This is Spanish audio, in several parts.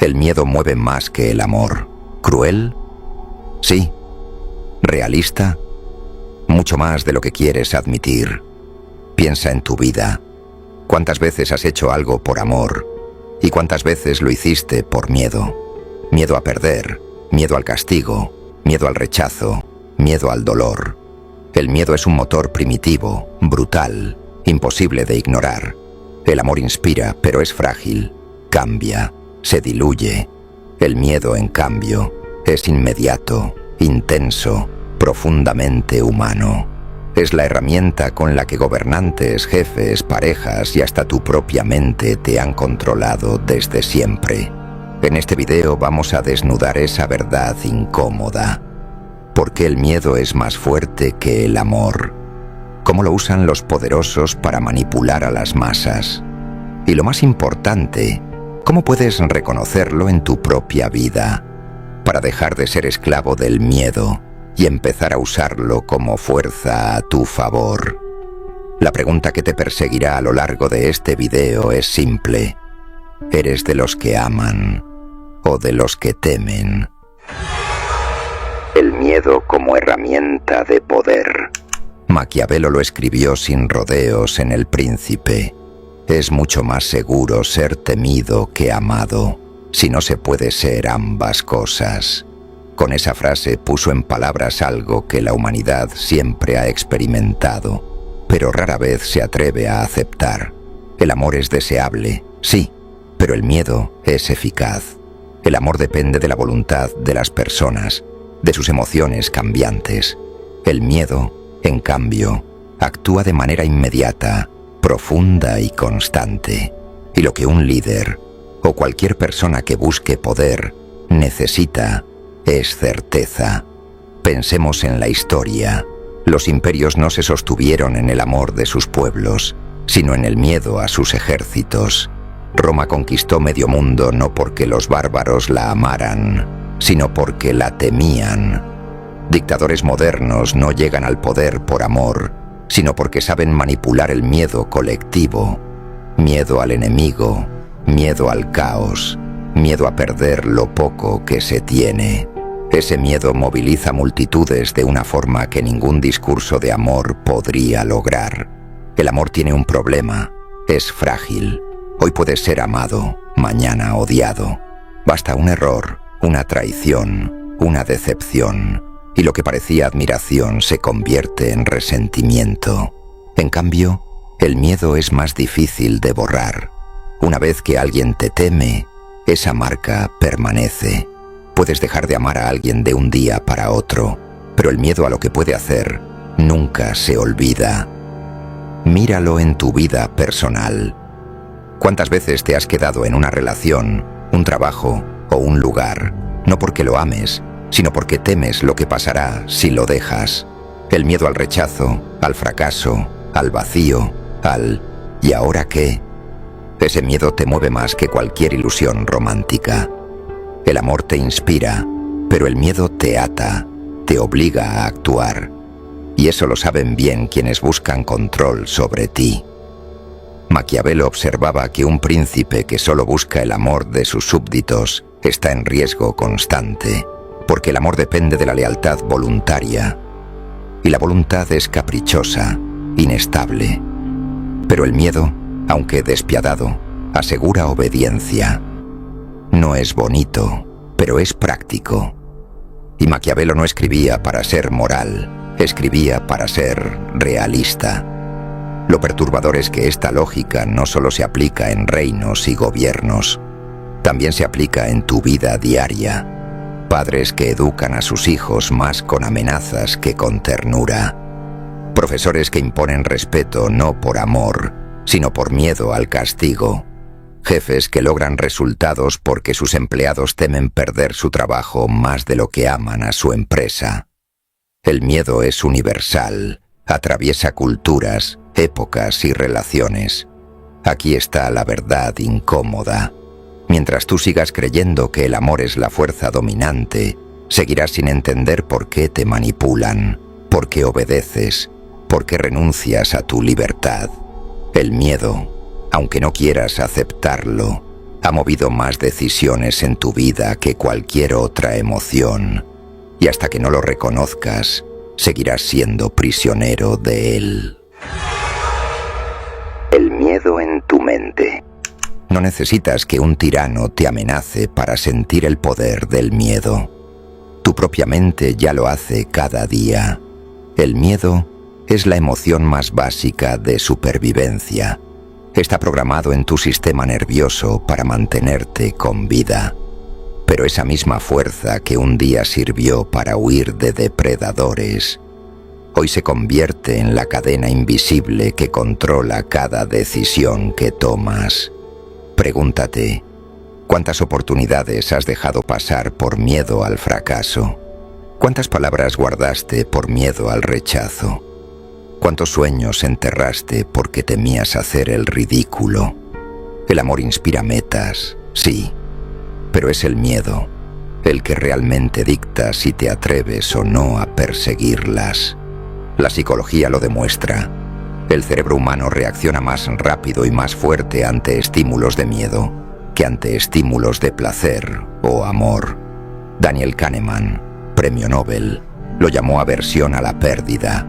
El miedo mueve más que el amor. ¿Cruel? Sí. ¿Realista? Mucho más de lo que quieres admitir. Piensa en tu vida. ¿Cuántas veces has hecho algo por amor? ¿Y cuántas veces lo hiciste por miedo? Miedo a perder, miedo al castigo, miedo al rechazo, miedo al dolor. El miedo es un motor primitivo, brutal, imposible de ignorar. El amor inspira, pero es frágil, cambia, se diluye. El miedo, en cambio, es inmediato, intenso, profundamente humano. Es la herramienta con la que gobernantes, jefes, parejas y hasta tu propia mente te han controlado desde siempre. En este video vamos a desnudar esa verdad incómoda. ¿Por qué el miedo es más fuerte que el amor? ¿Cómo lo usan los poderosos para manipular a las masas? Y lo más importante, ¿cómo puedes reconocerlo en tu propia vida para dejar de ser esclavo del miedo y empezar a usarlo como fuerza a tu favor? La pregunta que te perseguirá a lo largo de este video es simple. ¿Eres de los que aman o de los que temen? El miedo como herramienta de poder. Maquiavelo lo escribió sin rodeos en El Príncipe. Es mucho más seguro ser temido que amado, si no se puede ser ambas cosas. Con esa frase puso en palabras algo que la humanidad siempre ha experimentado, pero rara vez se atreve a aceptar. El amor es deseable, sí, pero el miedo es eficaz. El amor depende de la voluntad de las personas, de sus emociones cambiantes. El miedo, en cambio, actúa de manera inmediata, profunda y constante. Y lo que un líder, o cualquier persona que busque poder, necesita es certeza. Pensemos en la historia. Los imperios no se sostuvieron en el amor de sus pueblos, sino en el miedo a sus ejércitos. Roma conquistó medio mundo no porque los bárbaros la amaran, sino porque la temían. Dictadores modernos no llegan al poder por amor, sino porque saben manipular el miedo colectivo. Miedo al enemigo, miedo al caos, miedo a perder lo poco que se tiene. Ese miedo moviliza multitudes de una forma que ningún discurso de amor podría lograr. El amor tiene un problema, es frágil. Hoy puedes ser amado, mañana odiado. Basta un error, una traición, una decepción, y lo que parecía admiración se convierte en resentimiento. En cambio, el miedo es más difícil de borrar. Una vez que alguien te teme, esa marca permanece. Puedes dejar de amar a alguien de un día para otro, pero el miedo a lo que puede hacer nunca se olvida. Míralo en tu vida personal. ¿Cuántas veces te has quedado en una relación, un trabajo o un lugar, no porque lo ames, sino porque temes lo que pasará si lo dejas? El miedo al rechazo, al fracaso, al vacío, al ¿y ahora qué? Ese miedo te mueve más que cualquier ilusión romántica. El amor te inspira, pero el miedo te ata, te obliga a actuar. Y eso lo saben bien quienes buscan control sobre ti. Maquiavelo observaba que un príncipe que solo busca el amor de sus súbditos está en riesgo constante, porque el amor depende de la lealtad voluntaria. Y la voluntad es caprichosa, inestable. Pero el miedo, aunque despiadado, asegura obediencia. No es bonito, pero es práctico. Y Maquiavelo no escribía para ser moral, escribía para ser realista. Lo perturbador es que esta lógica no solo se aplica en reinos y gobiernos, también se aplica en tu vida diaria. Padres que educan a sus hijos más con amenazas que con ternura. Profesores que imponen respeto no por amor, sino por miedo al castigo. Jefes que logran resultados porque sus empleados temen perder su trabajo más de lo que aman a su empresa. El miedo es universal, atraviesa culturas, épocas y relaciones. Aquí está la verdad incómoda. Mientras tú sigas creyendo que el amor es la fuerza dominante, seguirás sin entender por qué te manipulan, por qué obedeces, por qué renuncias a tu libertad. El miedo, aunque no quieras aceptarlo, Ha movido más decisiones en tu vida que cualquier otra emoción, y hasta que no lo reconozcas, seguirás siendo prisionero de él. El miedo en tu mente. No necesitas que un tirano te amenace para sentir el poder del miedo. Tu propia mente ya lo hace cada día. El miedo es la emoción más básica de supervivencia. Está programado en tu sistema nervioso para mantenerte con vida. Pero esa misma fuerza que un día sirvió para huir de depredadores, hoy se convierte en la cadena invisible que controla cada decisión que tomas. Pregúntate, ¿cuántas oportunidades has dejado pasar por miedo al fracaso? ¿Cuántas palabras guardaste por miedo al rechazo? ¿Cuántos sueños enterraste porque temías hacer el ridículo? El amor inspira metas, sí, pero es el miedo el que realmente dicta si te atreves o no a perseguirlas. La psicología lo demuestra. El cerebro humano reacciona más rápido y más fuerte ante estímulos de miedo que ante estímulos de placer o amor. Daniel Kahneman, premio Nobel, lo llamó aversión a la pérdida.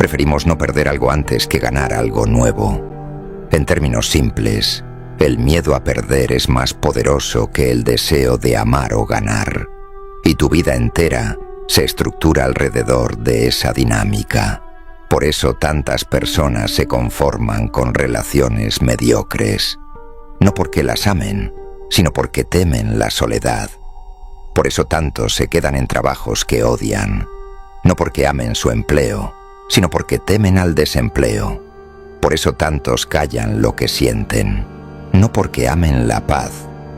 Preferimos no perder algo antes que ganar algo nuevo. En términos simples, el miedo a perder es más poderoso que el deseo de amar o ganar. Y tu vida entera se estructura alrededor de esa dinámica. Por eso tantas personas se conforman con relaciones mediocres. No porque las amen, sino porque temen la soledad. Por eso tantos se quedan en trabajos que odian. No porque amen su empleo, sino porque temen al desempleo. Por eso tantos callan lo que sienten. No porque amen la paz,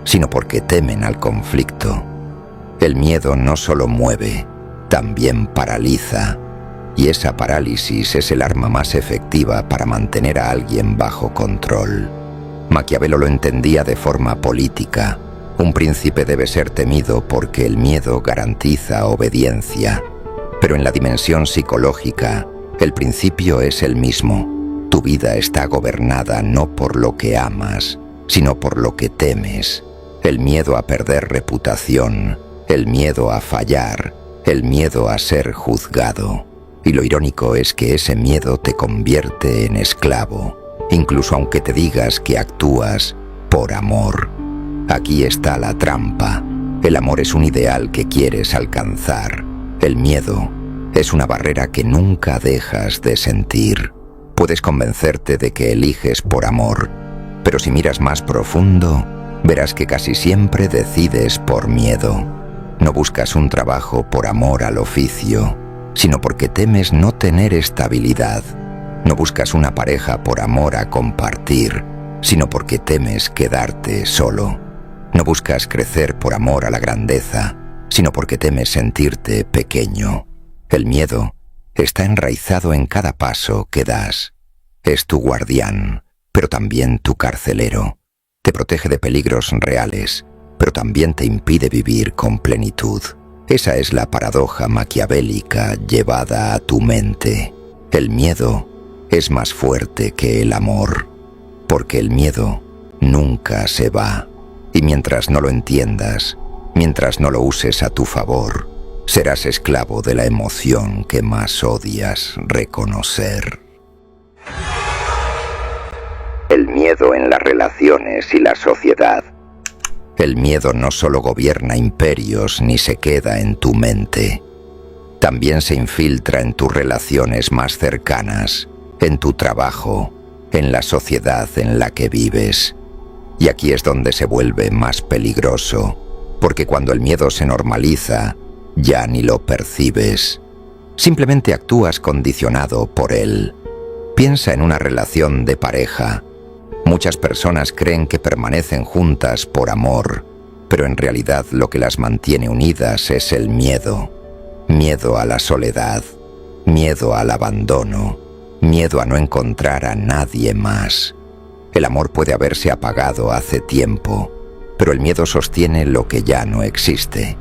sino porque temen al conflicto. El miedo no solo mueve, también paraliza. Y esa parálisis es el arma más efectiva para mantener a alguien bajo control. Maquiavelo lo entendía de forma política. Un príncipe debe ser temido porque el miedo garantiza obediencia. Pero en la dimensión psicológica, el principio es el mismo. Tu vida está gobernada no por lo que amas, sino por lo que temes. El miedo a perder reputación, el miedo a fallar, el miedo a ser juzgado. Y lo irónico es que ese miedo te convierte en esclavo, incluso aunque te digas que actúas por amor. Aquí está la trampa. El amor es un ideal que quieres alcanzar. El miedo es una barrera que nunca dejas de sentir. Puedes convencerte de que eliges por amor, pero si miras más profundo, verás que casi siempre decides por miedo. No buscas un trabajo por amor al oficio, sino porque temes no tener estabilidad. No buscas una pareja por amor a compartir, sino porque temes quedarte solo. No buscas crecer por amor a la grandeza, sino porque temes sentirte pequeño. El miedo está enraizado en cada paso que das. Es tu guardián, pero también tu carcelero. Te protege de peligros reales, pero también te impide vivir con plenitud. Esa es la paradoja maquiavélica llevada a tu mente. El miedo es más fuerte que el amor, porque el miedo nunca se va. Y mientras no lo entiendas, mientras no lo uses a tu favor, serás esclavo de la emoción que más odias reconocer. El miedo en las relaciones y la sociedad. El miedo no solo gobierna imperios ni se queda en tu mente. También se infiltra en tus relaciones más cercanas, en tu trabajo, en la sociedad en la que vives. Y aquí es donde se vuelve más peligroso, porque cuando el miedo se normaliza, ya ni lo percibes. Simplemente actúas condicionado por él. Piensa en una relación de pareja. Muchas personas creen que permanecen juntas por amor, pero en realidad lo que las mantiene unidas es el miedo. Miedo a la soledad, miedo al abandono, miedo a no encontrar a nadie más. El amor puede haberse apagado hace tiempo, pero el miedo sostiene lo que ya no existe.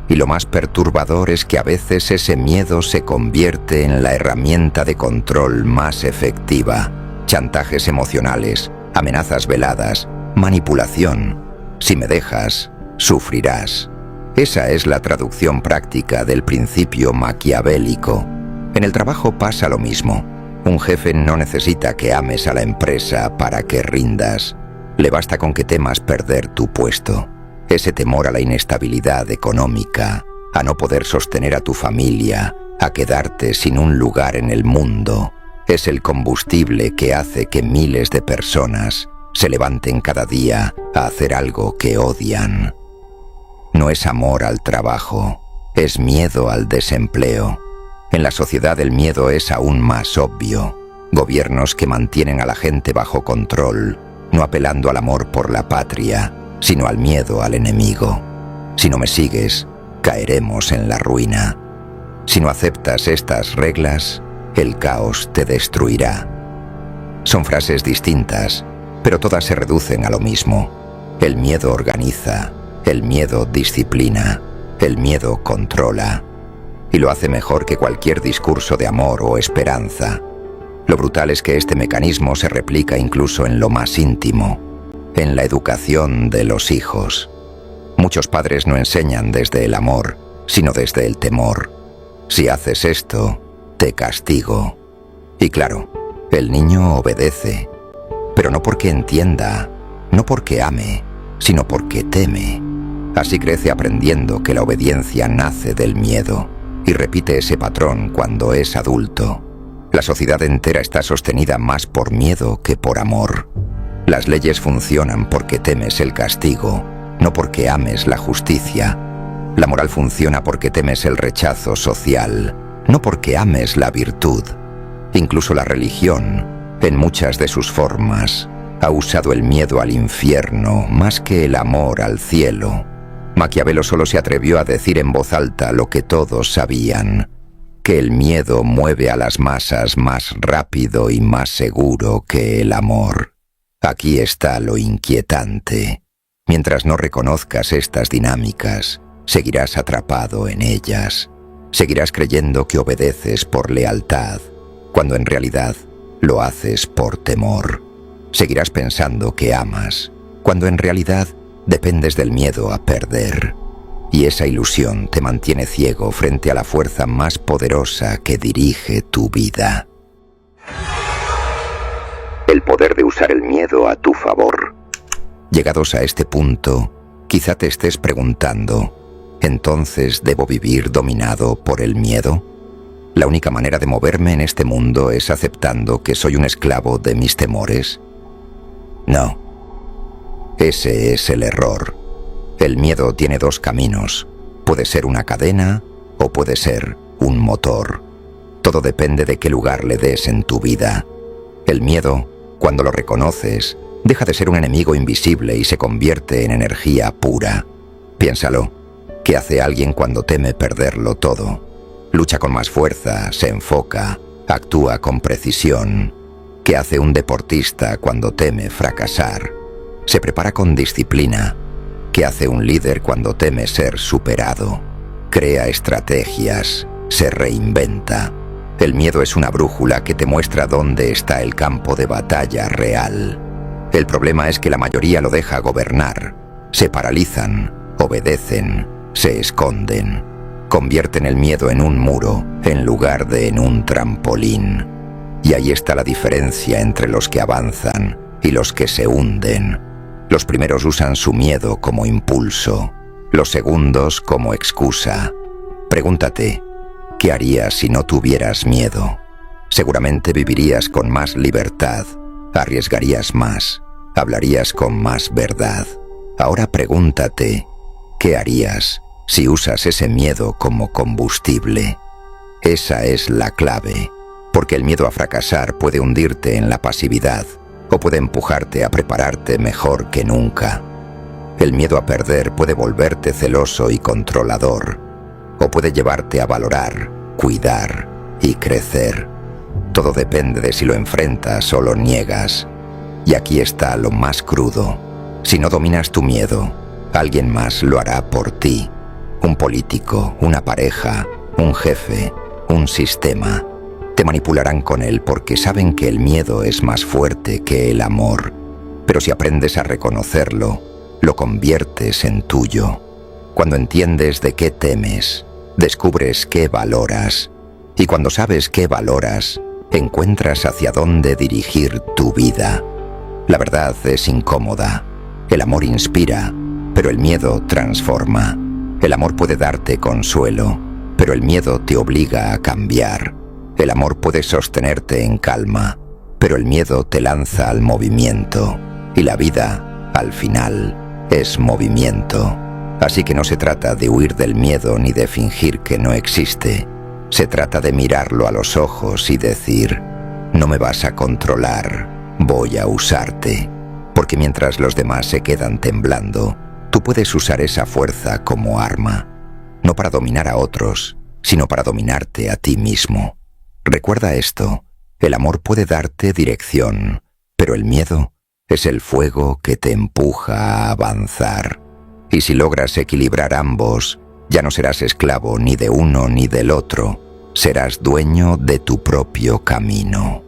Y lo más perturbador es que a veces ese miedo se convierte en la herramienta de control más efectiva. Chantajes emocionales, amenazas veladas, manipulación. Si me dejas, sufrirás. Esa es la traducción práctica del principio maquiavélico. En el trabajo pasa lo mismo. Un jefe no necesita que ames a la empresa para que rindas. Le basta con que temas perder tu puesto. Ese temor a la inestabilidad económica, a no poder sostener a tu familia, a quedarte sin un lugar en el mundo, es el combustible que hace que miles de personas se levanten cada día a hacer algo que odian. No es amor al trabajo, es miedo al desempleo. En la sociedad el miedo es aún más obvio. Gobiernos que mantienen a la gente bajo control, no apelando al amor por la patria, sino al miedo al enemigo. Si no me sigues, caeremos en la ruina. Si no aceptas estas reglas, el caos te destruirá. Son frases distintas, pero todas se reducen a lo mismo. El miedo organiza, el miedo disciplina, el miedo controla. Y lo hace mejor que cualquier discurso de amor o esperanza. Lo brutal es que este mecanismo se replica incluso en lo más íntimo, en la educación de los hijos. Muchos padres no enseñan desde el amor, sino desde el temor. Si haces esto, te castigo. Y claro, el niño obedece, pero no porque entienda, no porque ame, sino porque teme. Así crece aprendiendo que la obediencia nace del miedo y repite ese patrón cuando es adulto. La sociedad entera está sostenida más por miedo que por amor. Las leyes funcionan porque temes el castigo, no porque ames la justicia. La moral funciona porque temes el rechazo social, no porque ames la virtud. Incluso la religión, en muchas de sus formas, ha usado el miedo al infierno más que el amor al cielo. Maquiavelo solo se atrevió a decir en voz alta lo que todos sabían, que el miedo mueve a las masas más rápido y más seguro que el amor. Aquí está lo inquietante. Mientras no reconozcas estas dinámicas, seguirás atrapado en ellas. Seguirás creyendo que obedeces por lealtad, cuando en realidad lo haces por temor. Seguirás pensando que amas, cuando en realidad dependes del miedo a perder. Y esa ilusión te mantiene ciego frente a la fuerza más poderosa que dirige tu vida. El poder de usar el miedo a tu favor. Llegados a este punto, quizá te estés preguntando, ¿entonces debo vivir dominado por el miedo? ¿La única manera de moverme en este mundo es aceptando que soy un esclavo de mis temores? No. Ese es el error. El miedo tiene dos caminos. Puede ser una cadena o puede ser un motor. Todo depende de qué lugar le des en tu vida. El miedo, cuando lo reconoces, deja de ser un enemigo invisible y se convierte en energía pura. Piénsalo. ¿Qué hace alguien cuando teme perderlo todo? Lucha con más fuerza, se enfoca, actúa con precisión. ¿Qué hace un deportista cuando teme fracasar? Se prepara con disciplina. ¿Qué hace un líder cuando teme ser superado? Crea estrategias, se reinventa. El miedo es una brújula que te muestra dónde está el campo de batalla real. El problema es que la mayoría lo deja gobernar. Se paralizan, obedecen, se esconden. Convierten el miedo en un muro en lugar de en un trampolín. Y ahí está la diferencia entre los que avanzan y los que se hunden. Los primeros usan su miedo como impulso, los segundos como excusa. Pregúntate, ¿qué harías si no tuvieras miedo? Seguramente vivirías con más libertad, arriesgarías más, hablarías con más verdad. Ahora pregúntate, ¿qué harías si usas ese miedo como combustible? Esa es la clave, porque el miedo a fracasar puede hundirte en la pasividad o puede empujarte a prepararte mejor que nunca. El miedo a perder puede volverte celoso y controlador, o puede llevarte a valorar, cuidar y crecer. Todo depende de si lo enfrentas o lo niegas. Y aquí está lo más crudo. Si no dominas tu miedo, alguien más lo hará por ti. Un político, una pareja, un jefe, un sistema. Te manipularán con él porque saben que el miedo es más fuerte que el amor. pero si aprendes a reconocerlo, lo conviertes en tuyo. Cuando entiendes de qué temes, descubres qué valoras, y cuando sabes qué valoras, encuentras hacia dónde dirigir tu vida. La verdad es incómoda. El amor inspira, pero el miedo transforma. El amor puede darte consuelo, pero el miedo te obliga a cambiar. El amor puede sostenerte en calma, pero el miedo te lanza al movimiento. Y la vida, al final, es movimiento. Así que no se trata de huir del miedo ni de fingir que no existe. Se trata de mirarlo a los ojos y decir: no me vas a controlar, voy a usarte. Porque mientras los demás se quedan temblando, tú puedes usar esa fuerza como arma. No para dominar a otros, sino para dominarte a ti mismo. Recuerda esto: el amor puede darte dirección, pero el miedo es el fuego que te empuja a avanzar. Y si logras equilibrar ambos, ya no serás esclavo ni de uno ni del otro. Serás dueño de tu propio camino.